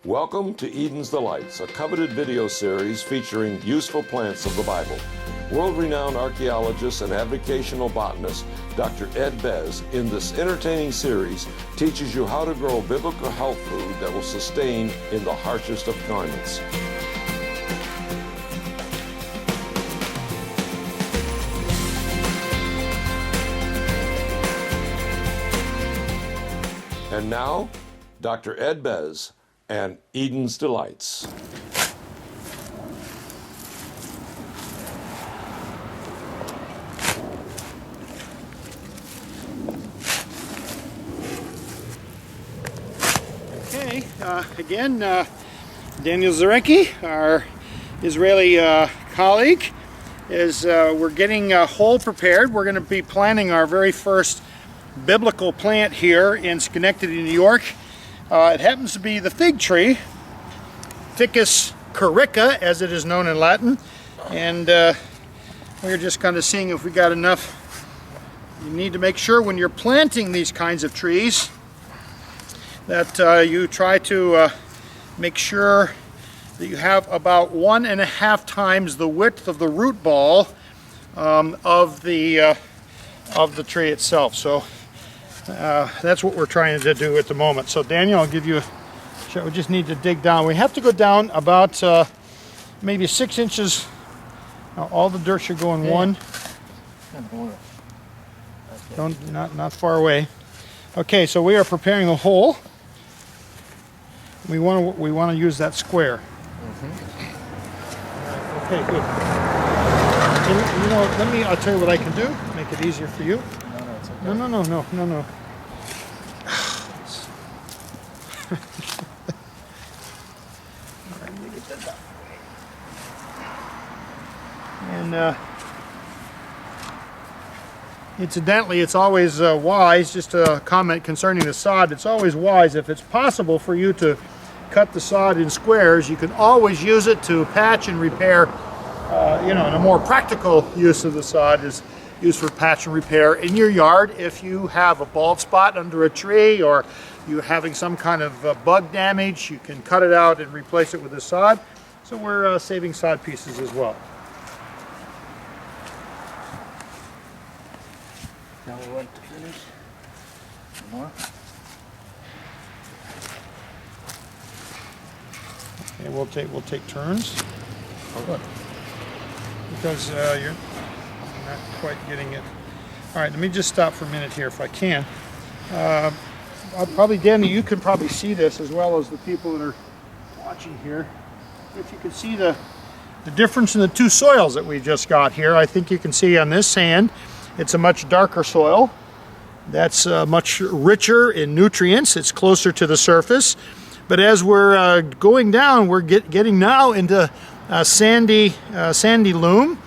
Welcome to Eden's Delights, a coveted video series featuring useful plants of the Bible. World-renowned archaeologist and avocational botanist, Dr. Ed Bez, in this entertaining series, teaches you how to grow biblical health food that will sustain in the harshest of climates. And now, Dr. Ed Bez and Eden's Delights. Okay, again, Daniel Zarecki, our Israeli colleague, is we're getting a hole prepared. We're going to be planting our very first biblical plant here in Schenectady, New York. It happens to be the fig tree, Ficus corica, as it is known in Latin, and we're just kind of seeing if we got enough. You need to make sure when you're planting these kinds of trees that you try to make sure that you have about 1.5 times the width of the root ball of the tree itself. So that's what we're trying to do at the moment. So Daniel, I'll give you a shot. We just need to dig down. We have to go down about maybe 6 inches. Now, all the dirt should go in one. Not far away. Okay, so we are preparing the hole. We want to use that square. Okay, good. You know, I'll tell you what I can do. Make it easier for you. No. All right, let me get that done. And incidentally, it's always wise, just a comment concerning the sod, it's always wise, if it's possible for you to cut the sod in squares, you can always use it to patch and repair. And a more practical use of the sod is used for patch and repair in your yard. If you have a bald spot under a tree or you're having some kind of bug damage, you can cut it out and replace it with the sod. So we're saving sod pieces as well. Now we want to finish. More. Okay, we'll take turns. Oh, good. Because you're not quite getting it. All right, let me just stop for a minute here if I can. Probably, Danny, you can probably see this as well as the people that are watching here. If you can see the difference in the two soils that we just got here, I think you can see on this sand, it's a much darker soil. That's much richer in nutrients. It's closer to the surface. But as we're going down, we're getting now into sandy loam.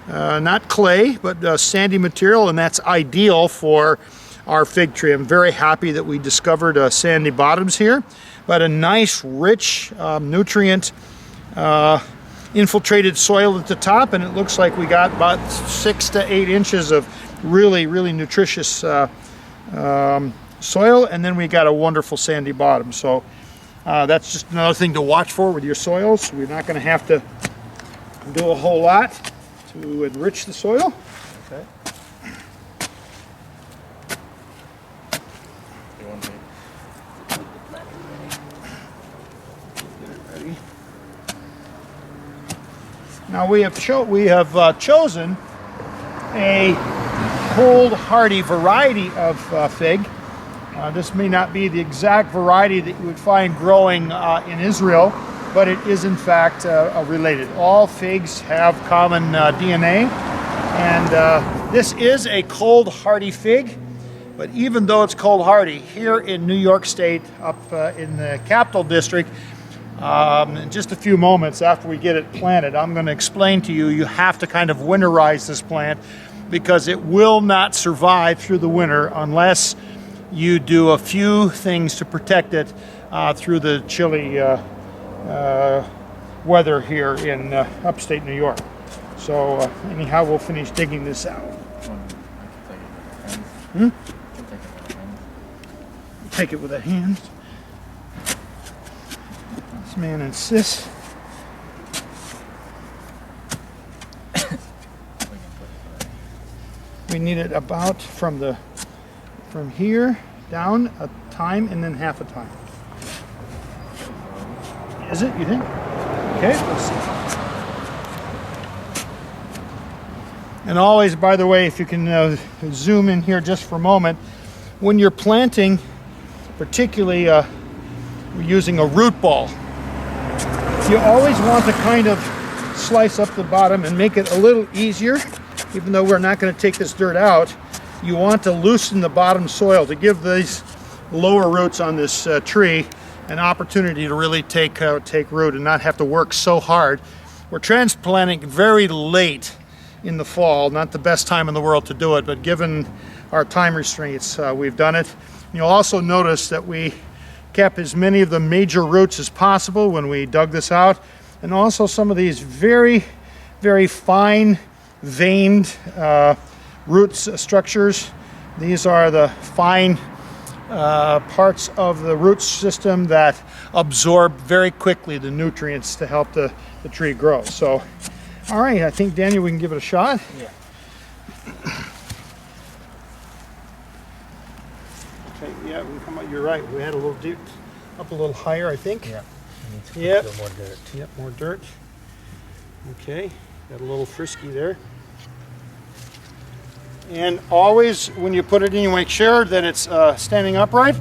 Not clay, but sandy material, and that's ideal for our fig tree. I'm very happy that we discovered sandy bottoms here, but a nice, rich, nutrient infiltrated soil at the top, and it looks like we got about 6 to 8 inches of really, really nutritious soil, and then we got a wonderful sandy bottom. So that's just another thing to watch for with your soils. We're not going to have to do a whole lot to enrich the soil. Okay. You want me? Get it ready. Now we have chosen a cold hardy variety of fig. This may not be the exact variety that you would find growing in Israel, but it is in fact related. All figs have common DNA, and this is a cold hardy fig. But even though it's cold hardy, here in New York State, up in the Capital District, in just a few moments after we get it planted, I'm going to explain to you, you have to kind of winterize this plant because it will not survive through the winter unless you do a few things to protect it through the chilly weather here in upstate New York. So anyhow, we'll finish digging this out. Take it with a hand. This man insists. We need it about from here down a time and then half a time. Is it, you think? Okay, let's see. And always, by the way, if you can zoom in here just for a moment, when you're planting, particularly we're using a root ball, you always want to kind of slice up the bottom and make it a little easier. Even though we're not going to take this dirt out, you want to loosen the bottom soil to give these lower roots on this tree an opportunity to really take root and not have to work so hard. We're transplanting very late in the fall, not the best time in the world to do it, but given our time restraints, we've done it. You'll also notice that we kept as many of the major roots as possible when we dug this out, and also some of these very, very fine veined roots structures. These are the fine parts of the root system that absorb very quickly the nutrients to help the tree grow. So, all right, I think, Daniel, we can give it a shot. Yeah. Okay, yeah, we come out, you're right. We had a little deep, up a little higher, I think. Yeah. Yep. A little more dirt. Yep, more dirt. Okay, got a little frisky there. And always, when you put it in, you make sure that it's standing upright.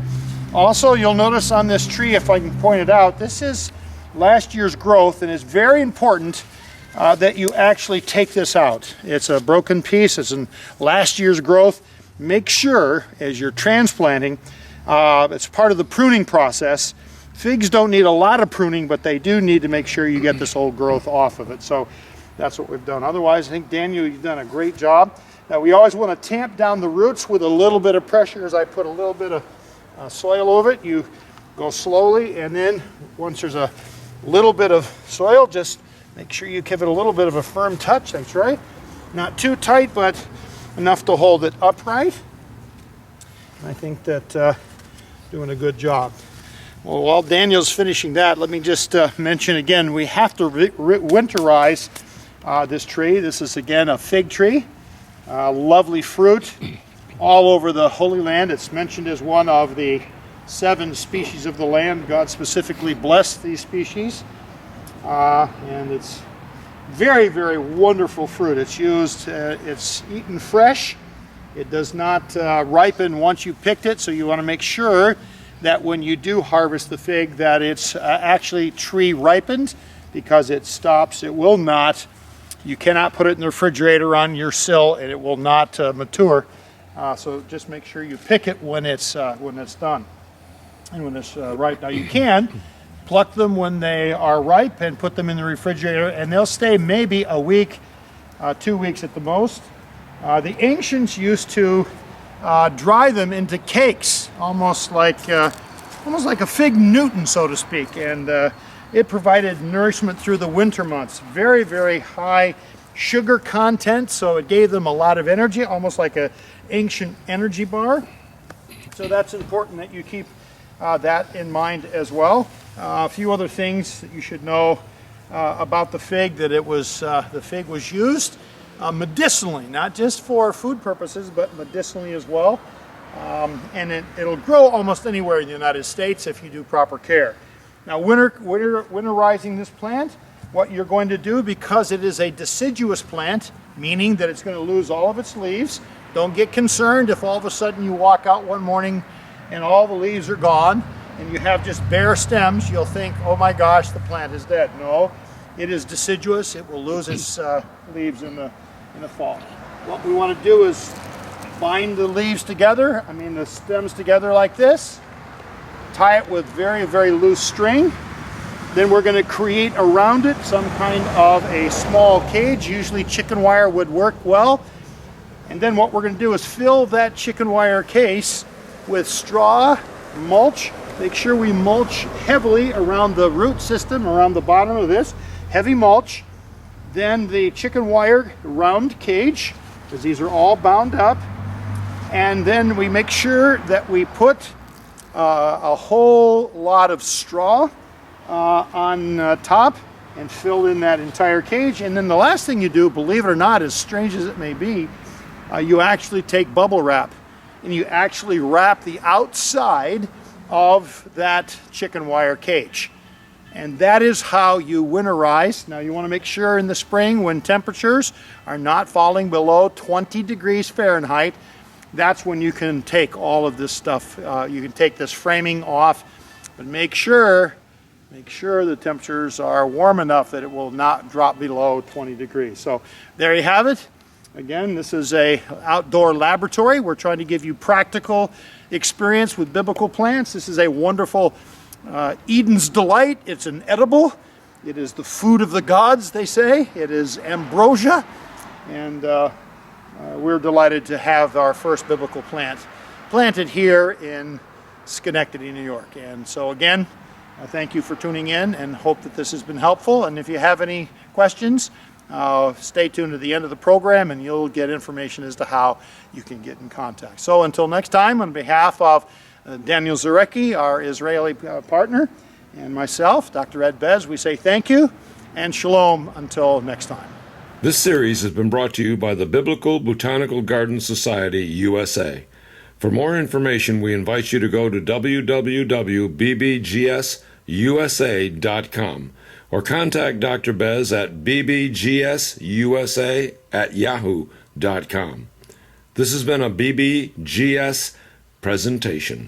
Also, you'll notice on this tree, if I can point it out, this is last year's growth, and it's very important that you actually take this out. It's a broken piece, it's in last year's growth. Make sure, as you're transplanting, it's part of the pruning process. Figs don't need a lot of pruning, but they do need to make sure you get this old growth off of it. So that's what we've done. Otherwise, I think, Daniel, you've done a great job. Now, we always want to tamp down the roots with a little bit of pressure. As I put a little bit of soil over it, you go slowly, and then once there's a little bit of soil, just make sure you give it a little bit of a firm touch. That's right. Not too tight, but enough to hold it upright. I think that doing a good job. Well, while Daniel's finishing that, let me just mention again, we have to winterize this tree. This is, again, a fig tree. Lovely fruit all over the Holy Land. It's mentioned as one of the 7 species of the land. God specifically blessed these species. And it's very, very wonderful fruit. It's used, it's eaten fresh. It does not ripen once you picked it, so you want to make sure that when you do harvest the fig that it's actually tree ripened, because it stops, it will not, you cannot put it in the refrigerator on your sill and it will not mature. So just make sure you pick it when it's done and when it's ripe. Now you can pluck them when they are ripe and put them in the refrigerator, and they'll stay maybe a week, 2 weeks at the most. The ancients used to dry them into cakes, almost like a fig Newton, so to speak, and it provided nourishment through the winter months. Very, very high sugar content, so it gave them a lot of energy, almost like an ancient energy bar. So that's important that you keep that in mind as well. A few other things that you should know about the fig: that it was the fig was used medicinally, not just for food purposes, but medicinally as well. And it'll grow almost anywhere in the United States if you do proper care. Now, winterizing this plant, what you're going to do, because it is a deciduous plant, meaning that it's going to lose all of its leaves. Don't get concerned if all of a sudden you walk out one morning and all the leaves are gone and you have just bare stems. You'll think, oh my gosh, the plant is dead. No, it is deciduous. It will lose its leaves in the fall. What we want to do is bind the leaves together, the stems together like this, tie it with very, very loose string. Then we're going to create around it some kind of a small cage. Usually chicken wire would work well. And then what we're going to do is fill that chicken wire case with straw, mulch. Make sure we mulch heavily around the root system, around the bottom of this, heavy mulch. Then the chicken wire round cage, because these are all bound up. And then we make sure that we put a whole lot of straw on top and filled in that entire cage. And then the last thing you do, believe it or not, as strange as it may be, you actually take bubble wrap and you actually wrap the outside of that chicken wire cage. And that is how you winterize. Now you want to make sure in the spring when temperatures are not falling below 20 degrees Fahrenheit, that's when you can take all of this stuff. You can take this framing off, but make sure the temperatures are warm enough that it will not drop below 20 degrees. So there you have it. Again, this is a outdoor laboratory. We're trying to give you practical experience with biblical plants. This is a wonderful Eden's delight. It's an edible. It is the food of the gods, they say. It is ambrosia. And we're delighted to have our first biblical plant planted here in Schenectady, New York. And so again, thank you for tuning in and hope that this has been helpful. And if you have any questions, stay tuned to the end of the program and you'll get information as to how you can get in contact. So until next time, on behalf of Daniel Zarecki, our Israeli partner, and myself, Dr. Ed Bez, we say thank you and shalom until next time. This series has been brought to you by the Biblical Botanical Garden Society, USA. For more information, we invite you to go to www.bbgsusa.com or contact Dr. Bez at bbgsusa@yahoo.com. This has been a BBGS presentation.